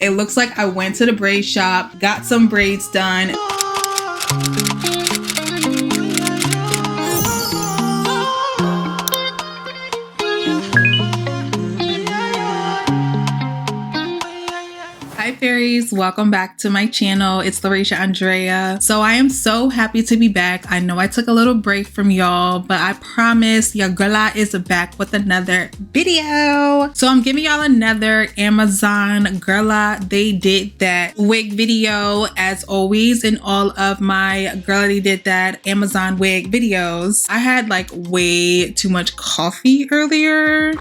It looks like I went to the braid shop, got some braids done. Hi fairies, welcome back to my channel. It's Laurasia Andrea. So I am so happy to be back. I know I took a little break from y'all, but I promise your girl is back with another video. So I'm giving y'all another Amazon GIRLA They Did That wig video. As always, in all of my GIRLA They Did That Amazon wig videos, I had like way too much coffee earlier.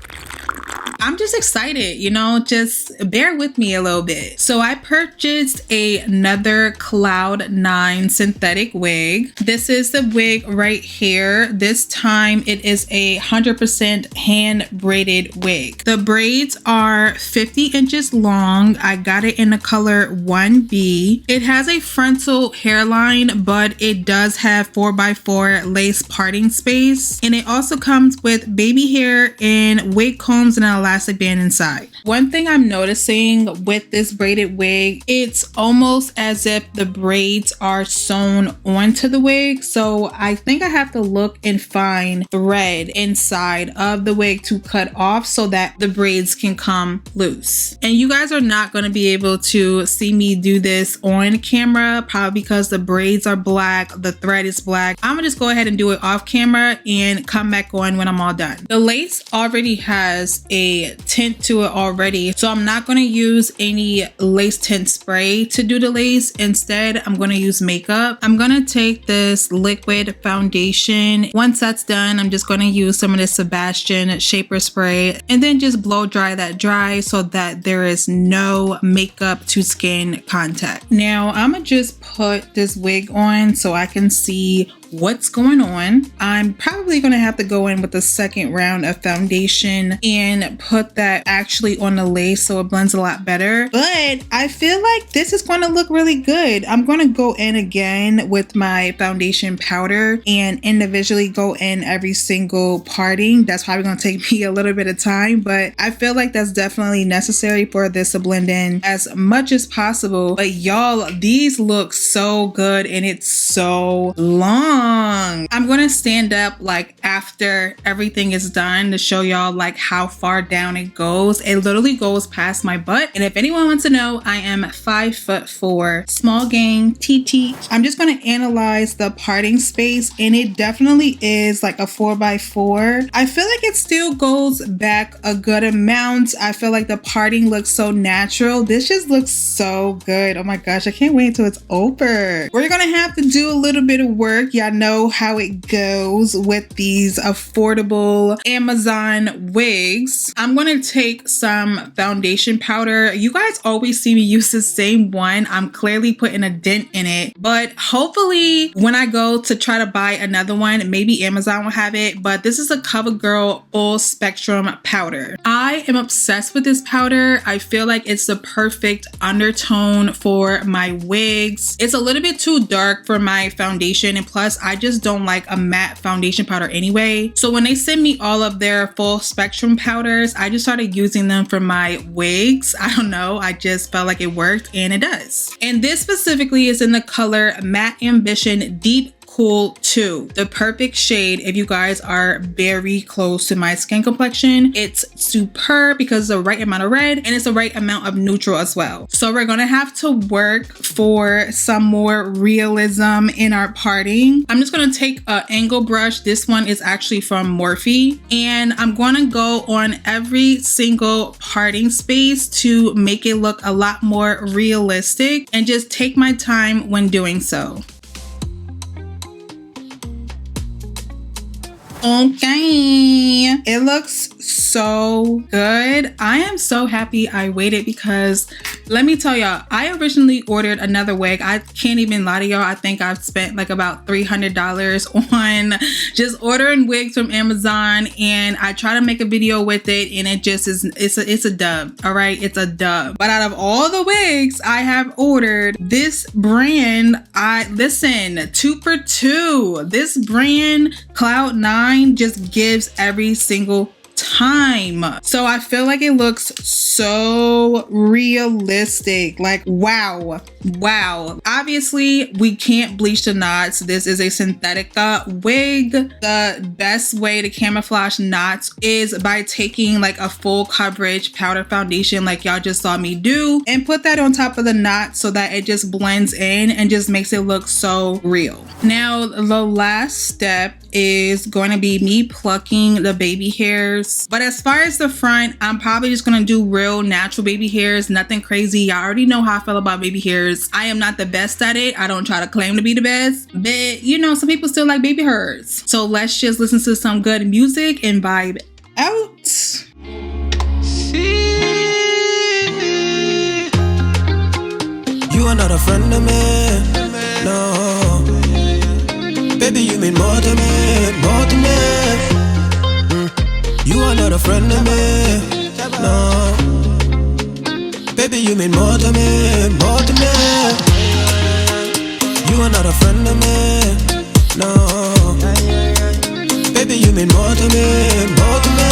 I'm just excited, you know, just bear with me a little bit. So I purchased another Cloud 9 synthetic wig. This is the wig right here. This time it is a 100% hand braided wig. The braids are 50 inches long. I got it in the color 1B. It has a frontal hairline, but it does have 4x4 lace parting space. And it also comes with baby hair and wig combs and an elastic band inside. One thing I'm noticing with this braided wig, it's almost as if the braids are sewn onto the wig. So I think I have to look and find thread inside of the wig to cut off so that the braids can come loose. And you guys are not going to be able to see me do this on camera, probably because the braids are black, the thread is black. I'm gonna just go ahead and do it off camera and come back on when I'm all done. The lace already has a tint to it already, so I'm not going to use any lace tint spray to do the lace. Instead, I'm going to use makeup. I'm going to take this liquid foundation. Once that's done, I'm just going to use some of this Sebastian shaper spray and then just blow dry that dry so that there is no makeup to skin contact. Now I'm gonna just put this wig on so I can see what's going on. I'm probably going to have to go in with the second round of foundation and put that actually on the lace so it blends a lot better. But I feel like this is going to look really good. I'm going to go in again with my foundation powder and individually go in every single parting. That's probably going to take me a little bit of time, but I feel like that's definitely necessary for this to blend in as much as possible. But y'all, these look so good and it's so long. I'm gonna stand up like after everything is done to show y'all like how far down it goes. It literally goes past my butt. And if anyone wants to know, I am 5'4", small gang, TT. I'm just gonna analyze the parting space and it definitely is like a 4x4. I feel like it still goes back a good amount. I feel like the parting looks so natural. This just looks so good. Oh my gosh, I can't wait until it's over. We're gonna have to do a little bit of work. Y'all know how it goes with these affordable Amazon wigs. I'm going to take some foundation powder. You guys always see me use the same one. I'm clearly putting a dent in it, but hopefully when I go to try to buy another one, maybe Amazon will have it, but this is a COVERGIRL full spectrum powder. I am obsessed with this powder. I feel like it's the perfect undertone for my wigs. It's a little bit too dark for my foundation, and plus I just don't like a matte foundation powder anyway. So when they send me all of their full spectrum powders, I just started using them for my wigs. I don't know, I just felt like it worked and it does. And this specifically is in the color Matte Ambition Deep Cool 2, the perfect shade if you guys are very close to my skin complexion. It's superb because it's the right amount of red and it's the right amount of neutral as well. So we're gonna have to work for some more realism in our parting. I'm just gonna take an angle brush. This one is actually from Morphe, and I'm gonna go on every single parting space to make it look a lot more realistic and just take my time when doing so. Okay, it looks so good. I am so happy I waited because let me tell y'all, I originally ordered another wig. I can't even lie to y'all. I think I've spent like about $300 on just ordering wigs from Amazon, and I try to make a video with it and it just is, it's a dub. All right, it's a dub. But out of all the wigs I have ordered, this brand, listen, 2 for 2. This brand, Cloud 9, just gives every single time. So I feel like it looks so realistic. Like, wow. Obviously, we can't bleach the knots. This is a synthetic wig. The best way to camouflage knots is by taking like a full coverage powder foundation like y'all just saw me do, and put that on top of the knot so that it just blends in and just makes it look so real. Now, the last step is going to be me plucking the baby hairs. But as far as the front, I'm probably just going to do real natural baby hairs, nothing crazy. Y'all already know how I feel about baby hairs. I am not the best at it. I don't try to claim to be the best, but you know, some people still like baby hairs. So let's just listen to some good music and vibe out. You are not a friend of me, no. Baby, you mean more to me, more to me. You are not a friend of me, no. Baby, you mean more to me, more to me. You are not a friend of me, no. Baby, you mean more to me, more to me.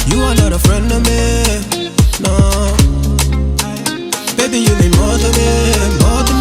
You are not a friend of me, no. Baby, you mean more to me, more to me.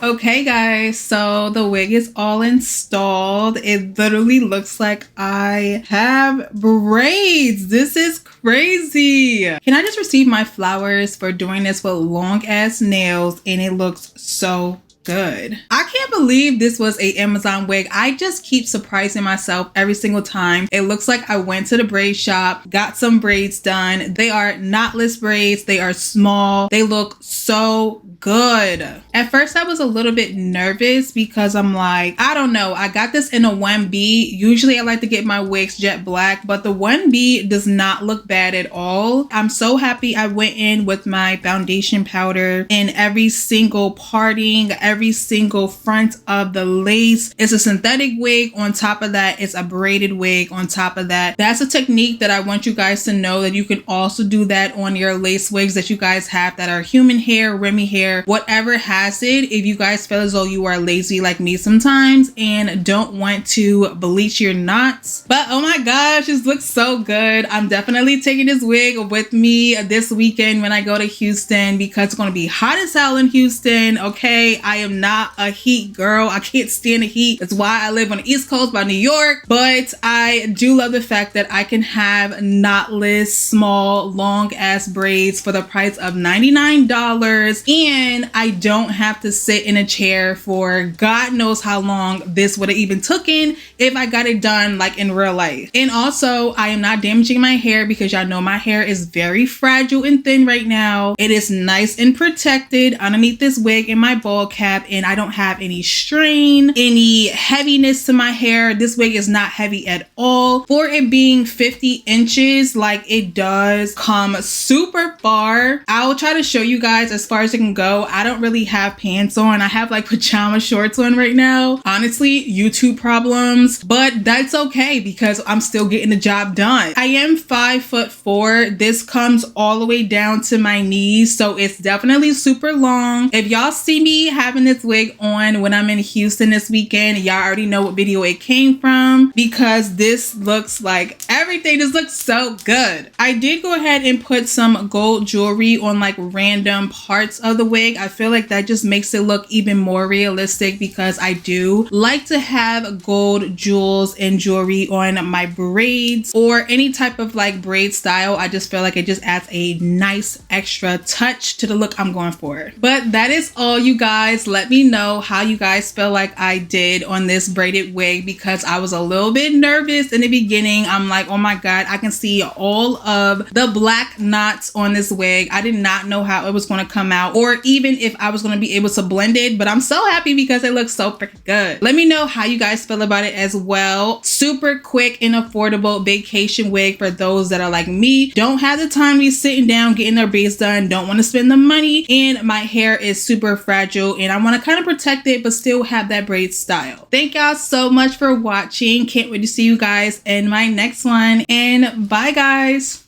Okay guys, so the wig is all installed. It literally looks like I have braids. This is crazy. Can I just receive my flowers for doing this with long ass nails, and it looks so good. I can't believe this was a Amazon wig. I just keep surprising myself every single time. It looks like I went to the braid shop, got some braids done. They are knotless braids. They are small. They look so good. At first I was a little bit nervous because I'm like, I don't know, I got this in a 1B. Usually I like to get my wigs jet black, but the 1B does not look bad at all. I'm so happy I went in with my foundation powder in every single parting, every single front of the lace. It's a synthetic wig. On top of that, it's a braided wig on top of that. That's a technique that I want you guys to know, that you can also do that on your lace wigs that you guys have that are human hair, Remy hair, whatever has it. If you guys feel as though you are lazy like me sometimes and don't want to bleach your knots. But oh my gosh, this looks so good. I'm definitely taking this wig with me this weekend when I go to Houston, because it's going to be hot as hell in Houston. Okay, I am not a heat girl. I can't stand the heat. That's why I live on the East Coast by New York. But I do love the fact that I can have knotless, small, long ass braids for the price of $99, and I don't have to sit in a chair for God knows how long this would have even taken if I got it done like in real life. And also, I am not damaging my hair, because y'all know my hair is very fragile and thin right now. It is nice and protected underneath this wig in my ball cap, and I don't have any strain, any heaviness to my hair. This wig is not heavy at all. For it being 50 inches, like, it does come super far. I'll try to show you guys as far as it can go. I don't really have pants on. I have like pajama shorts on right now. Honestly, YouTube problems, but that's okay because I'm still getting the job done. I am 5'4". This comes all the way down to my knees, so it's definitely super long. If y'all see me having this wig on when I'm in Houston this weekend, y'all already know what video it came from, because this looks like everything. This looks so good. I did go ahead and put some gold jewelry on like random parts of the wig. I feel like that just makes it look even more realistic, because I do like to have gold jewels and jewelry on my braids or any type of like braid style. I just feel like it just adds a nice extra touch to the look I'm going for. But that is all, you guys. Let me know how you guys feel like I did on this braided wig, because I was a little bit nervous in the beginning. I'm like, oh my God, I can see all of the black knots on this wig. I did not know how it was going to come out, or even if I was going to be able to blend it, but I'm so happy because it looks so freaking good. Let me know how you guys feel about it as well. Super quick and affordable vacation wig for those that are like me, don't have the time to be sitting down getting their braids done, don't want to spend the money, and my hair is super fragile and I want to kind of protect it but still have that braid style. Thank y'all so much for watching. Can't wait to see you guys in my next one, and bye guys.